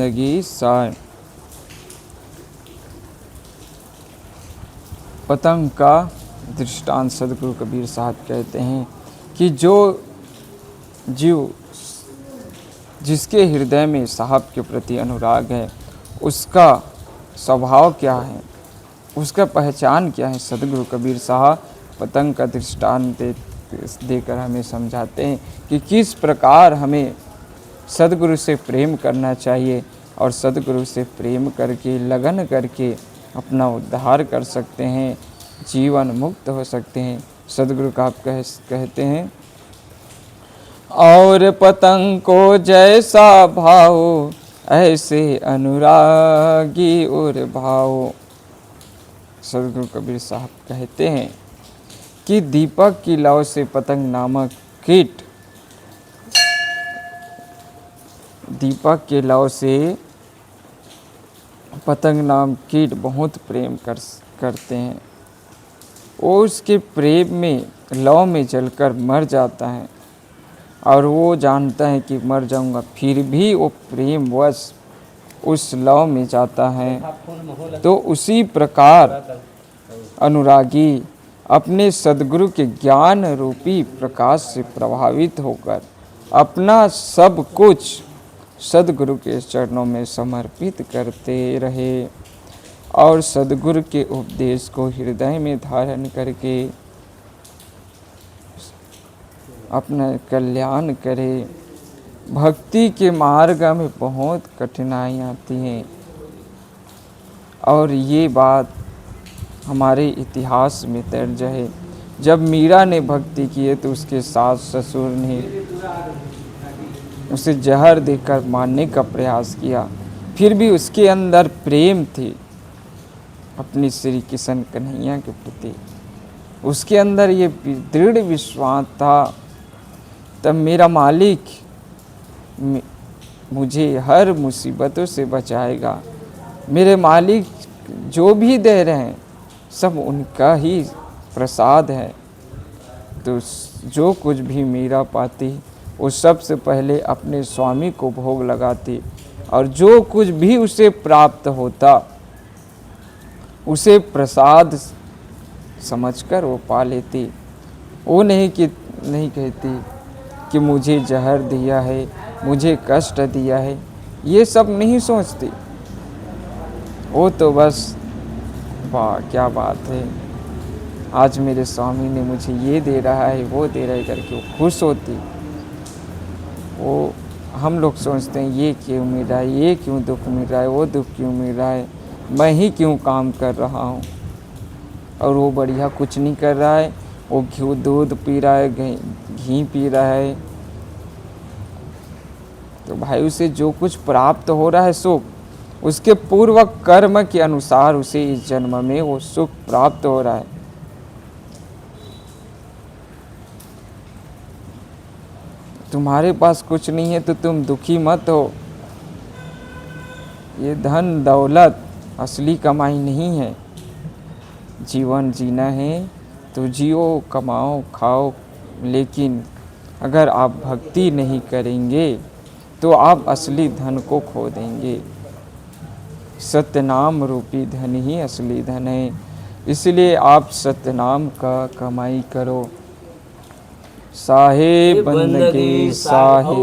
जिंदगी साय। पतंग का दृष्टांत सदगुरु कबीर साहब कहते हैं कि जो जीव जिसके हृदय में साहब के प्रति अनुराग है, उसका स्वभाव क्या है, उसका पहचान क्या है। सदगुरु कबीर साहब पतंग का दृष्टांत देकर हमें समझाते हैं कि किस प्रकार हमें सदगुरु से प्रेम करना चाहिए और सदगुरु से प्रेम करके लगन करके अपना उद्धार कर सकते हैं, जीवन मुक्त हो सकते हैं। सदगुरु का आप कहते हैं, और पतंग को जैसा भाव ऐसे अनुरागी और भाव। सदगुरु कबीर साहब कहते हैं कि दीपक की लौ से पतंग नामक कीट, दीपक के लौ से पतंग नाम कीट बहुत प्रेम करते हैं। वो उसके प्रेम में लौ में जलकर मर जाता है और वो जानता है कि मर जाऊंगा, फिर भी वो प्रेमवश उस लौ में जाता है। तो उसी प्रकार अनुरागी अपने सद्गुरु के ज्ञान रूपी प्रकाश से प्रभावित होकर अपना सब कुछ सद्गुरु के चरणों में समर्पित करते रहे और सद्गुरु के उपदेश को हृदय में धारण करके अपना कल्याण करे। भक्ति के मार्ग में बहुत कठिनाई आती हैं और ये बात हमारे इतिहास में दर्ज है। जब मीरा ने भक्ति की है तो उसके सास ससुर ने उसे जहर देकर मारने का प्रयास किया, फिर भी उसके अंदर प्रेम थी अपनी श्री कृष्ण कन्हैया के प्रति। उसके अंदर ये दृढ़ विश्वास था, तब मेरा मालिक मुझे हर मुसीबतों से बचाएगा, मेरे मालिक जो भी दे रहे हैं सब उनका ही प्रसाद है। तो जो कुछ भी मीरा पाती वो सबसे पहले अपने स्वामी को भोग लगाती और जो कुछ भी उसे प्राप्त होता उसे प्रसाद समझकर वो पा लेती। वो नहीं कहती कि मुझे जहर दिया है, मुझे कष्ट दिया है, ये सब नहीं सोचती। वो तो बस वाह क्या बात है, आज मेरे स्वामी ने मुझे ये दे रहा है, वो दे रहा है करके वो खुश होती। वो हम लोग सोचते हैं ये क्यों मिल रहा है, ये क्यों दुख मिल रहा है, वो दुख क्यों मिल रहा है, मैं ही क्यों काम कर रहा हूँ। और वो बढ़िया कुछ नहीं कर रहा है, वो दूध पी रहा है, घी पी रहा है। तो भाई उसे जो कुछ प्राप्त हो रहा है सुख, उसके पूर्व कर्म के अनुसार उसे इस जन्म में वो सुख प्राप्त हो रहा है। तुम्हारे पास कुछ नहीं है तो तुम दुखी मत हो। ये धन दौलत असली कमाई नहीं है। जीवन जीना है तो जियो, कमाओ, खाओ, लेकिन अगर आप भक्ति नहीं करेंगे तो आप असली धन को खो देंगे। सत्यनाम रूपी धन ही असली धन है, इसलिए आप सत्यनाम का कमाई करो। साहे बंदगी साहे।